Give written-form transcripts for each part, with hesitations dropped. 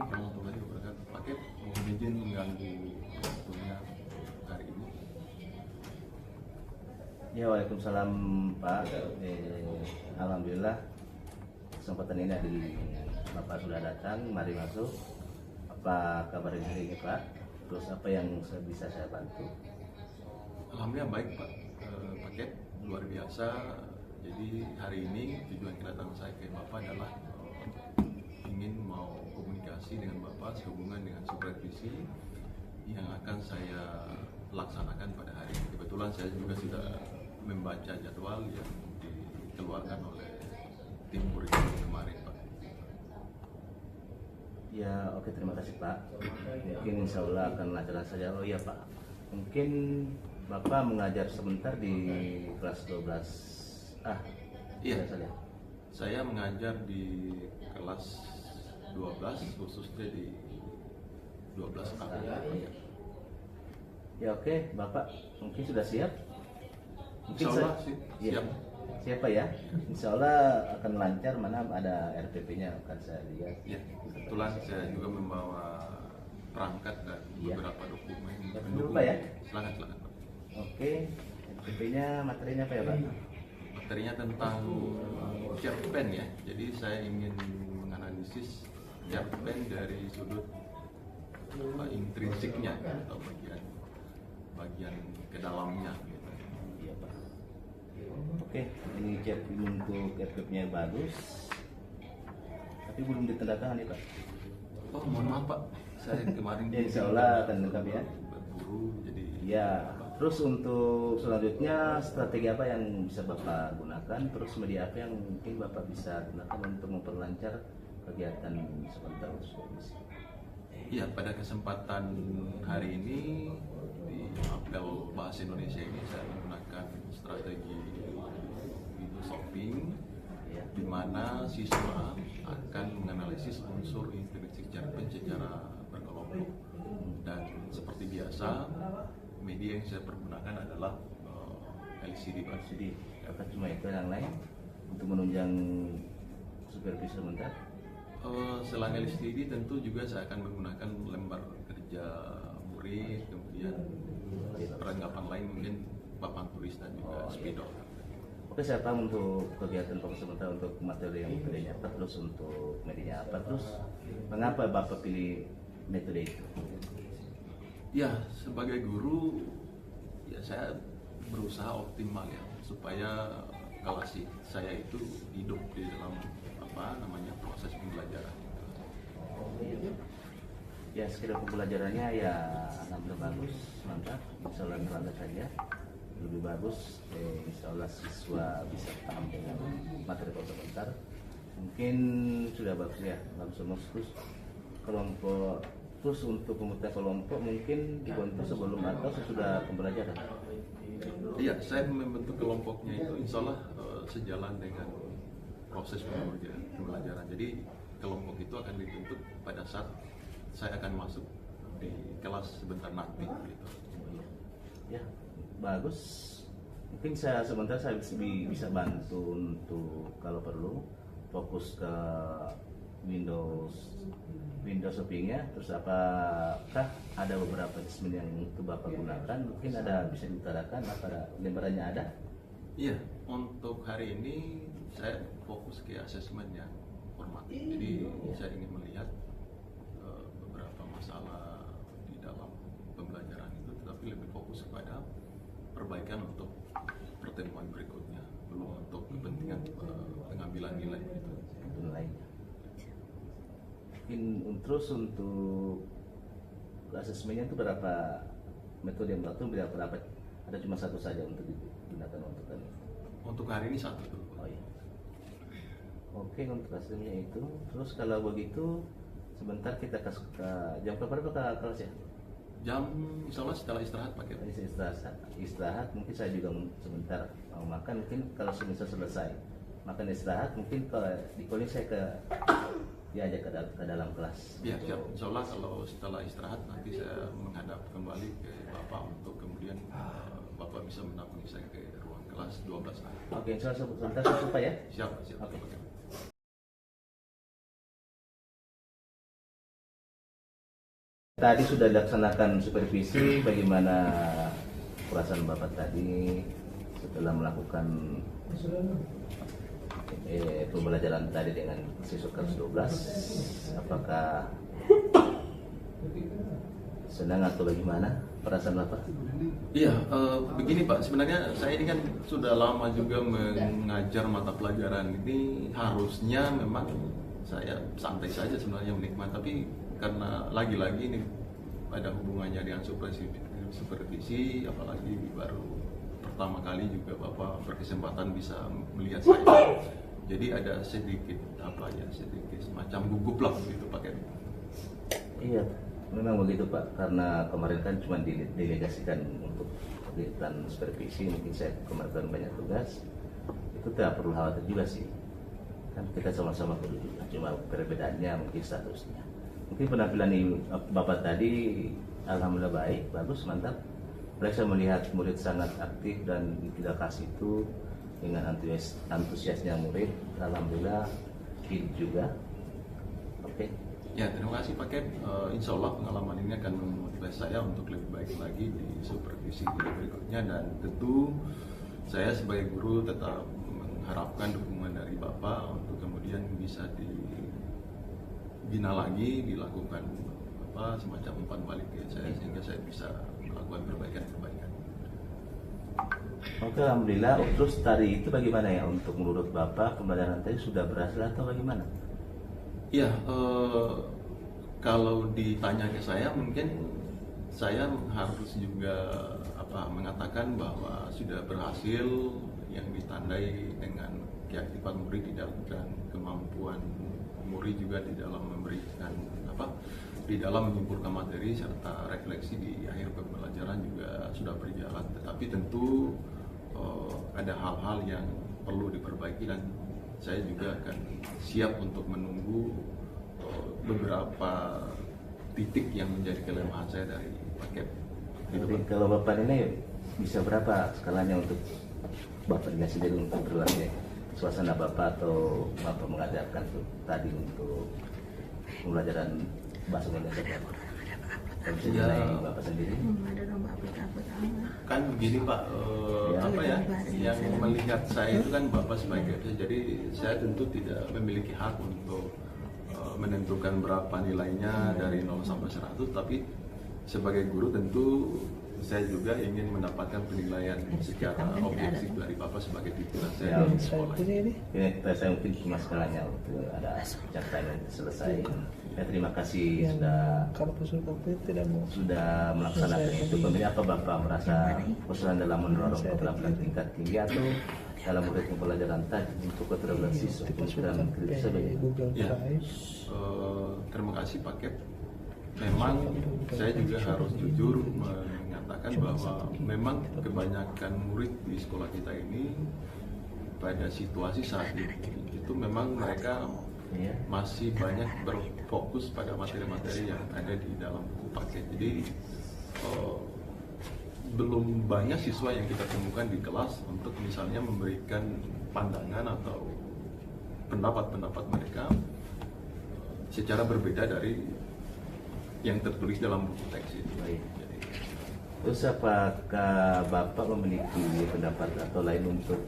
warahmatullahi wabarakatuh. Paket mohon izin mengganggu waktunya hari ini. Ya, waalaikumsalam Pak. Alhamdulillah kesempatan ini dari Bapak sudah datang. Mari masuk. Apa kabar hari ini Pak? Terus apa yang bisa saya bantu? Alhamdulillah baik Pak. Paket luar biasa. Jadi hari ini tujuan kedatangan saya ke Bapak adalah ingin mau komunikasi dengan Bapak sehubungan dengan supervisi yang akan saya laksanakan pada hari ini. Kebetulan saya juga sudah membaca jadwal yang dikeluarkan oleh tim kurikulum kemarin Pak. Ya, oke, terima kasih Pak. Mungkin insya Allah akan lancar saja. Oh iya Pak, mungkin Bapak mengajar sebentar di kelas 12A. Iya, saja. Saya mengajar di kelas 12, khususnya di 12A. Ya oke, Bapak mungkin sudah siap? Mungkin Insya Allah sih, ya, siap. siapa ya? Insya Allah akan lancar, mana ada RPP-nya akan saya lihat. Ya, kebetulan saya juga membawa perangkat dan Iya. beberapa dokumen Ya, pendukung. Pak ya? Silakan Pak. Oke, RPP-nya materinya apa ya Pak? Materinya tentang cerpen ya. Jadi saya ingin menganalisis cerpen dari sudut intrinsiknya atau bagian ke dalamnya. Gitu. Iya Pak. Oke, ini cek untuk RPP-nya bagus, tapi belum ditandatangani Pak. Oh mohon maaf Pak, saya kemarin Ya, insya Allah akan lengkap ya. berburu jadi. Ya, terus untuk selanjutnya strategi apa yang bisa Bapak gunakan? Terus media apa yang mungkin Bapak bisa gunakan untuk memperlancar kegiatan sebentar supervisi? Ya, pada kesempatan hari ini di apel bahasa Indonesia ini saya menggunakan strategi video shopping, Ya. di mana siswa akan menganalisis unsur intrinsik cerpen secara berkelompok. Dan seperti biasa, media yang saya pergunakan adalah LCD Pak. Jadi, apakah cuma itu yang lain untuk menunjang supervisi sebentar? Selain LCD tentu juga saya akan menggunakan lembar kerja murid, kemudian perlengkapan lain mungkin papan tulis dan juga spidol. Oke, saya paham untuk kegiatan Bapak sebentar untuk materi yang metodenya apa, terus untuk medianya apa, terus mengapa Bapak pilih metode itu? Ya, sebagai guru ya saya berusaha optimal ya supaya kelas saya itu hidup di dalam proses pembelajaran. Ya, sekedar pembelajarannya ya alhamdulillah bagus, mantap, insya Allah terlambat saja lebih bagus. Insya Allah siswa bisa paham dengan materi sebentar. Mungkin sudah bagus ya, bagus semua. Terus kelompok, terus untuk pemutusan kelompok mungkin dibentuk sebelum atau sesudah pembelajaran? Iya, saya membentuk kelompoknya itu insya Allah sejalan dengan proses pembelajaran. Jadi kelompok itu akan dibentuk pada saat saya akan masuk di kelas sebentar nanti. Gitu. Ya, bagus. Mungkin saya sebentar saya bisa bantu untuk kalau perlu fokus ke Windows shoppingnya. Terus apakah ada beberapa adjustment yang itu Bapak gunakan? Mungkin ada bisa diutarakan apa lembarannya ada? Iya, untuk hari ini saya fokus ke asesmen yang formatif. Jadi saya ingin melihat beberapa masalah di dalam pembelajaran itu, tetapi lebih fokus kepada perbaikan untuk pertemuan berikutnya, belum untuk kepentingan pengambilan nilai gitu. Nilainya. Terus untuk asesmennya itu berapa metode yang berapa? Ada cuma satu saja untuk digunakan untuk ini? Untuk hari ini satu dulu. Oh iya. Oke, untuk hasilnya itu. Terus kalau begitu sebentar kita ke jam berapa ke kelas ya? Jam insya Allah setelah istirahat pakai. Istirahat mungkin saya juga sebentar mau makan, mungkin kalau semisal selesai makan istirahat mungkin di calling saya diajak ke dalam kelas. Iya siap. Insya Allah kalau setelah istirahat nanti saya menghadap kembali ke Bapak untuk kemudian Bapak bisa menampung saya ke ruang kelas 12A. Oke, insya Allah sebentar saya lupa ya. Siap. Oke. tadi sudah dilaksanakan supervisi, bagaimana perasaan Bapak tadi setelah melakukan pembelajaran tadi dengan siswa kelas 12? Apakah senang atau bagaimana perasaan Bapak? Iya, begini Pak, sebenarnya saya ini kan sudah lama juga mengajar mata pelajaran ini, harusnya memang saya santai saja sebenarnya menikmati, tapi karena lagi-lagi ini ada hubungannya dengan supervisi, apalagi baru pertama kali juga Bapak berkesempatan bisa melihat saya, jadi ada sedikit sedikit semacam gugup lah gitu Pak Ken. Iya, memang begitu Pak, karena kemarin kan cuma didelegasikan untuk kegiatan supervisi, mungkin saya kemarin banyak tugas, itu tidak perlu khawatir juga sih, kan kita sama-sama perlu juga, cuma perbedaannya mungkin statusnya. Mungkin penampilan Bapak tadi alhamdulillah baik, bagus, mantap. Saya melihat murid sangat aktif dan tidak kasih itu dengan antusiasnya murid, alhamdulillah juga. Oke. Ya, terima kasih Pak Ken. Insya Allah pengalaman ini akan memotivasi saya untuk lebih baik lagi di supervisi berikutnya, dan tentu saya sebagai guru tetap mengharapkan dukungan dari Bapak untuk kemudian bisa dibina lagi, dilakukan semacam umpan balik ke saya sehingga saya bisa melakukan perbaikan-perbaikan. Oke, alhamdulillah. Terus tadi itu bagaimana ya untuk menurut Bapak pembelajaran tadi sudah berhasil atau bagaimana? Ya, kalau ditanya ke saya, mungkin saya harus juga mengatakan bahwa sudah berhasil, yang ditandai dengan keaktifan murid dan kemampuan murid juga di dalam memberikan di dalam menyimpulkan materi serta refleksi di akhir pembelajaran juga sudah berjalan. Tetapi tentu ada hal-hal yang perlu diperbaiki, dan saya juga akan siap untuk menunggu beberapa titik yang menjadi kelemahan saya dari paket. Jadi kalau Bapak ini bisa berapa skalanya untuk Bapaknya sendiri untuk berlatih suasana Bapak atau Bapak mengajarkan tuh tadi untuk pembelajaran bahasa Indonesia Bapak? Kalau bisa nilai Bapak sendiri? Kan begini Pak, yang melihat saya itu kan Bapak sebagai, jadi saya tentu tidak memiliki hak untuk menentukan berapa nilainya dari 0 sampai 100, tapi sebagai guru tentu saya juga ingin mendapatkan penilaian secara objektif dari Bapak sebagai pimpinan saya di sekolah. Ini saya mungkin cuma skalanya untuk ada catatan selesai. Ya, terima kasih sudah melaksanakan itu. Kemudian apa Bapak merasa kesulitan dalam mendorong keterampilan tingkat tinggi atau dalam murid pembelajaran tadi untuk keterampilan siswa dan kritis sebagai ya, terima kasih Pak Kep. Memang saya juga harus jujur mengatakan bahwa memang kebanyakan murid di sekolah kita ini pada situasi saat ini itu memang mereka masih banyak berfokus pada materi-materi yang ada di dalam buku paket. Jadi belum banyak siswa yang kita temukan di kelas untuk misalnya memberikan pandangan atau pendapat-pendapat mereka secara berbeda dari yang tertulis dalam buku teks itu. Jadi, terus apakah Bapak memiliki pendapat atau lain untuk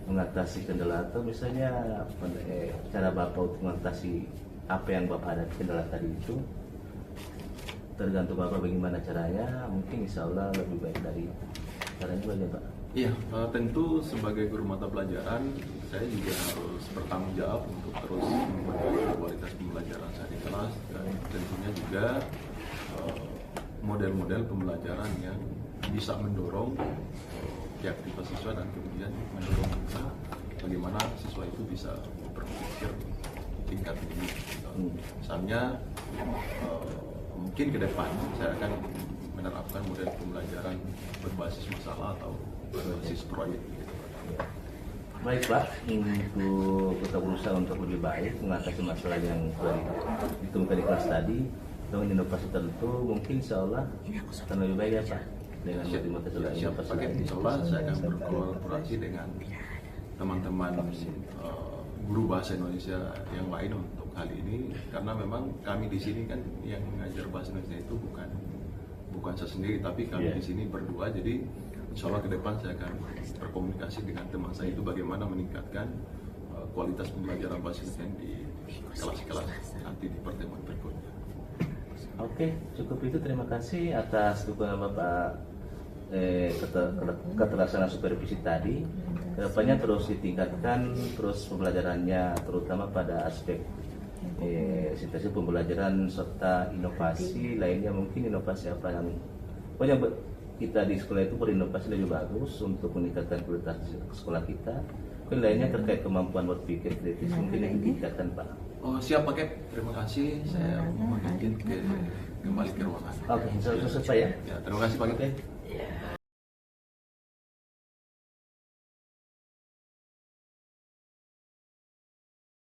mengatasi kendala atau misalnya cara Bapak untuk mengatasi apa yang Bapak ada kendala tadi itu? Tergantung Bapak bagaimana caranya, mungkin insya Allah lebih baik dari caranya bagaimana Pak? Iya, tentu sebagai guru mata pelajaran saya juga harus bertanggung jawab untuk terus memperbaiki kualitas pembelajaran saya di kelas, dan tentunya juga model-model pembelajaran yang bisa mendorong kreativitas siswa dan kemudian mendorong juga bagaimana siswa itu bisa berpikir tingkat tinggi. Misalnya mungkin ke depan saya akan menerapkan model pembelajaran berbasis masalah atau berbasis proyek. Baik Pak, untuk kita berusaha untuk lebih baik mengatasi masalah yang telah ditemukan di kelas tadi dengan inovasi tertentu, mungkin insya Allah akan lebih baik ya Pak dengan motivasi lain. Insya Allah saya akan berkolaborasi dengan teman-teman guru bahasa Indonesia yang lain untuk hal ini karena memang kami di sini kan yang mengajar bahasa Indonesia itu bukan saya sendiri, tapi kami di sini berdua. Jadi insya Allah ke depan saya akan berkomunikasi dengan teman saya itu bagaimana meningkatkan kualitas pembelajaran bahasa Indonesia di kelas-kelas nanti di pertemuan berikutnya. Oke, cukup itu. Terima kasih atas dukungan Bapak keterlaksanaan supervisi tadi. Kedepannya terus ditingkatkan, terus pembelajarannya terutama pada aspek situasi pembelajaran serta inovasi lainnya. Mungkin inovasi apa yang pokoknya kita di sekolah itu berinovasi lebih bagus untuk meningkatkan kualitas sekolah kita. Mungkin lainnya terkait kemampuan berpikir kritis mungkin yang ditingkatkan Pak. Oh siap Pak Kep, terima kasih. Saya mohon izin kembali ke ruangan. Oke, selesai Pak ya. Ya, terima kasih Pak Kep. Oke.